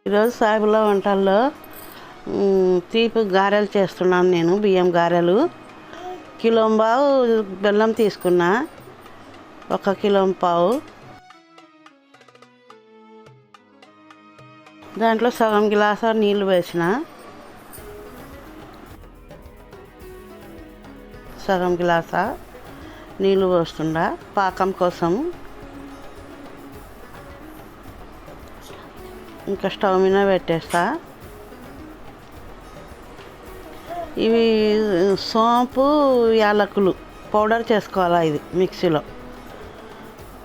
ఈరోజు సాయిబుల వంటల్లో తీపి గారెలు చేస్తున్నాను నేను. బియ్యం గారెలు కిలోంబావు బెల్లం తీసుకున్నా, 1 కిలోంపావు. దాంట్లో సగం గ్లాసు నీళ్ళు వేసిన, సగం గ్లాసా నీళ్ళు పోస్తుండా పాకం కోసం. ఇంకా స్టవ్ మీద పెట్టేస్తా. ఇవి సోంపు యాలకులు పౌడర్ చేసుకోవాలి. ఇది మిక్సీలో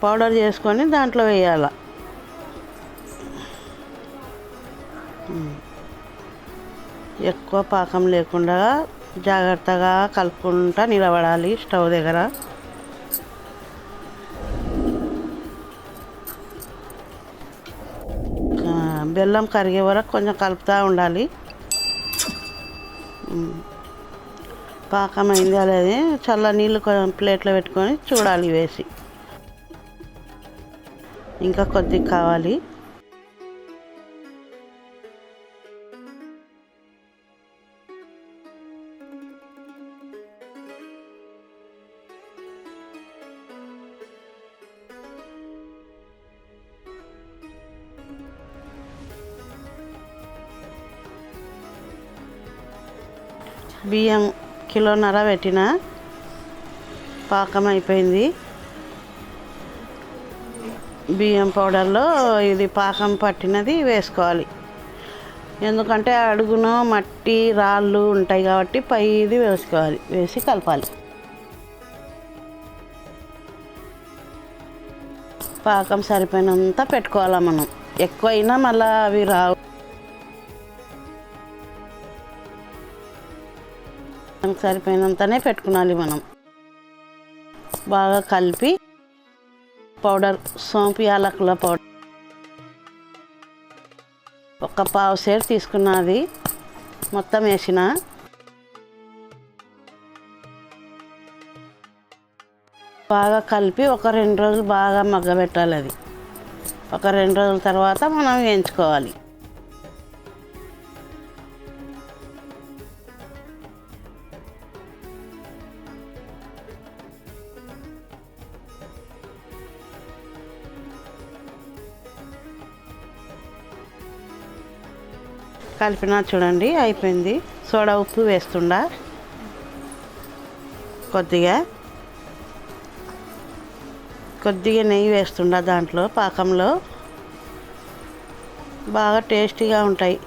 పౌడర్ చేసుకొని దాంట్లో వేయాలి. ఎక్కువ పాకం లేకుండా జాగ్రత్తగా కలుపుకుంటా నిలబడాలి స్టవ్ దగ్గర. బెల్లం కరిగే వరకు కొంచెం కలుపుతూ ఉండాలి. పాకం అయిందా లేదే చల్ల నీళ్ళు ప్లేట్లో పెట్టుకొని చూడాలి వేసి. ఇంకా కొద్దిగా కావాలి. బియ్యం 1.5 కిలో పెట్టిన, పాకం అయిపోయింది. బియ్యం పౌడర్లో ఇది పాకం పట్టినది వేసుకోవాలి. ఎందుకంటే అడుగున మట్టి రాళ్ళు ఉంటాయి కాబట్టి పైది వేసుకోవాలి. వేసి కలపాలి. పాకం సరిపోయినంత పెట్టుకోవాలి మనం. ఎక్కువైనా మళ్ళీ అవి రావు. సరిపోయినంతనే పెట్టుకోవాలి మనం. బాగా కలిపి పౌడర్ సోంపు యాలకుల పౌడర్ 1 పావు సేరు తీసుకున్నది మొత్తం వేసిన. బాగా కలిపి 1-2 రోజులు బాగా మగ్గబెట్టాలి. అది 1-2 రోజుల తర్వాత మనం వేయించుకోవాలి. కలిపినా చూడండి అయిపోయింది. సోడా ఉప్పు వేస్తుండా, కొద్దిగా నెయ్యి వేస్తుండా దాంట్లో. పాకంలో బాగా టేస్టీగా ఉంటాయి.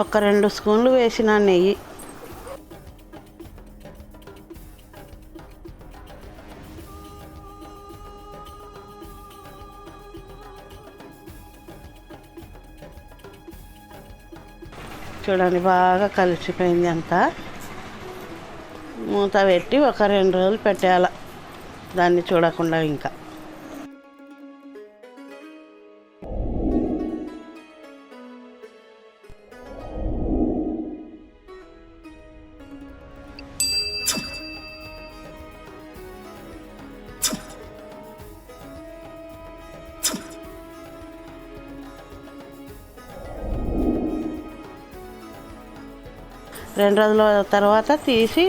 1-2 స్పూన్లు వేసిన నెయ్యి. చూడండి బాగా కలిసిపోయింది అంతా. మూత పెట్టి 1-2 రోజులు పెట్టేయాల దాన్ని చూడకుండా. ఇంకా రెండు రోజుల తర్వాత తీసి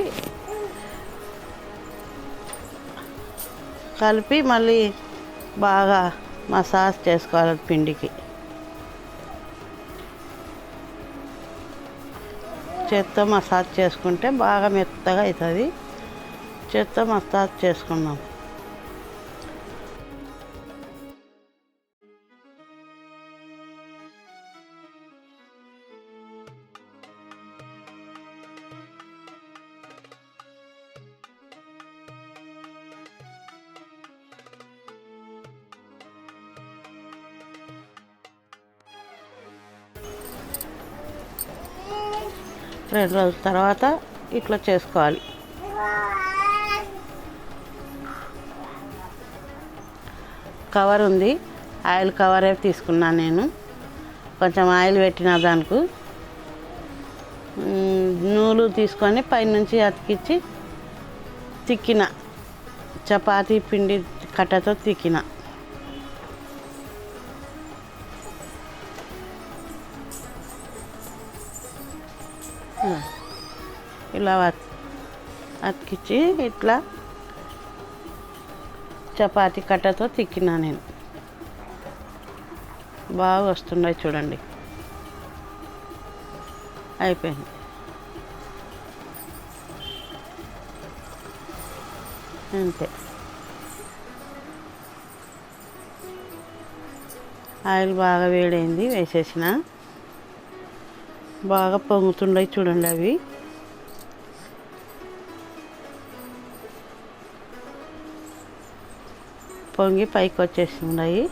కలిపి మళ్ళీ బాగా మసాజ్ చేసుకోవాలి పిండికి. చేత్తో మసాజ్ చేసుకుంటే బాగా మెత్తగా అవుతుంది. చేత్తో మసాజ్ చేసుకున్నాం. రెండు రోజుల తర్వాత ఇట్లా చేసుకోవాలి. కవర్ ఉంది, ఆయిల్ కవరే తీసుకున్నాను నేను. కొంచెం ఆయిల్ పెట్టిన దానికి నూలు తీసుకొని పైనుంచి అతికించి తిక్కిన, చపాతీ పిండి కట్టతో తిక్కిన. ఇలా అతికించి ఇట్లా చపాతీ కట్టతో తిక్కినా నేను. బాగా వస్తున్నాయి చూడండి. అయిపోయింది. అంతే. ఆయిల్ బాగా వేడైంది, వేసేసిన. బాగా పొంగుతుండయి చూడండి. అవి పొంగి పైకి వచ్చేస్తున్నాయి.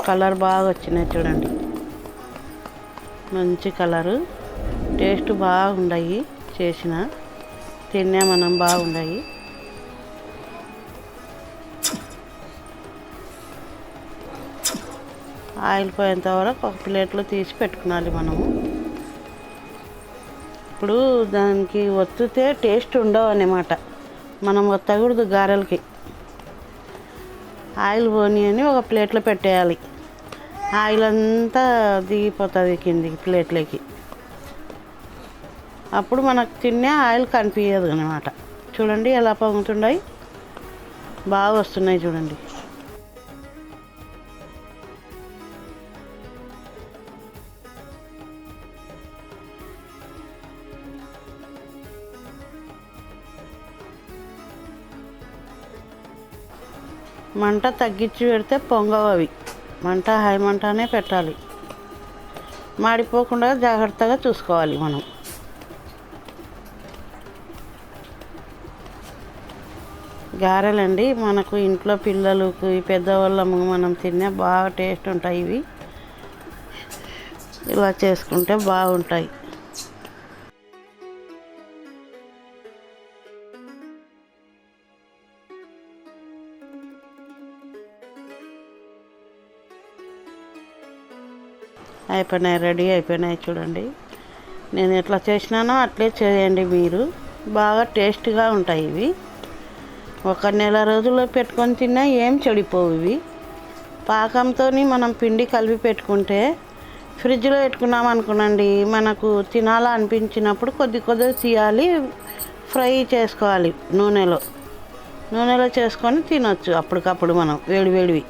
కలర్ బాగా వచ్చినాయి చూడండి. మంచి కలరు, టేస్ట్ బాగుండయి. చేసిన తిన్నా మనం బాగుండయి. ఆయిల్ పోయేంత వరకు ఒక ప్లేట్లో తీసి పెట్టుకోవాలి మనము. ఇప్పుడు దానికి ఒత్తితే టేస్ట్ ఉండవు అన్నమాట. మనం ఒత్తకూడదు గారెలకి. ఆయిల్ పోని అని ఒక ప్లేట్లో పెట్టేయాలి. ఆయిల్ అంతా దిగిపోతుంది కిందికి ప్లేట్లోకి. అప్పుడు మనకు తినే ఆయిల్ కనిపించదు అన్నమాట. చూడండి ఎలా పొంగుతున్నాయి, బాగా వస్తున్నాయి చూడండి. మంట తగ్గించి పెడితే పొంగవు అవి. మంట హై మంటనే పెట్టాలి. మాడిపోకుండా జాగ్రత్తగా చూసుకోవాలి మనం. గారెలండి మనకు ఇంట్లో పిల్లలకు పెద్దవాళ్ళము మనం తినే బాగా టేస్ట్ ఉంటాయి ఇవి. ఇలా చేసుకుంటే బాగుంటాయి. అయిపోయినాయి, రెడీ అయిపోయినాయి చూడండి. నేను ఎట్లా చేసినానో అట్లే చేయండి మీరు. బాగా టేస్ట్గా ఉంటాయి ఇవి. ఒక నెల రోజుల్లో పెట్టుకొని తిన్నా ఏం చెడిపోవు ఇవి. పాకంతో మనం పిండి కలిపి పెట్టుకుంటే ఫ్రిడ్జ్లో పెట్టుకున్నాం అనుకోనండి, మనకు తినాలా అనిపించినప్పుడు కొద్దిగా తీయాలి, ఫ్రై చేసుకోవాలి నూనెలో చేసుకొని తినొచ్చు అప్పటికప్పుడు మనం వేడివేడివి.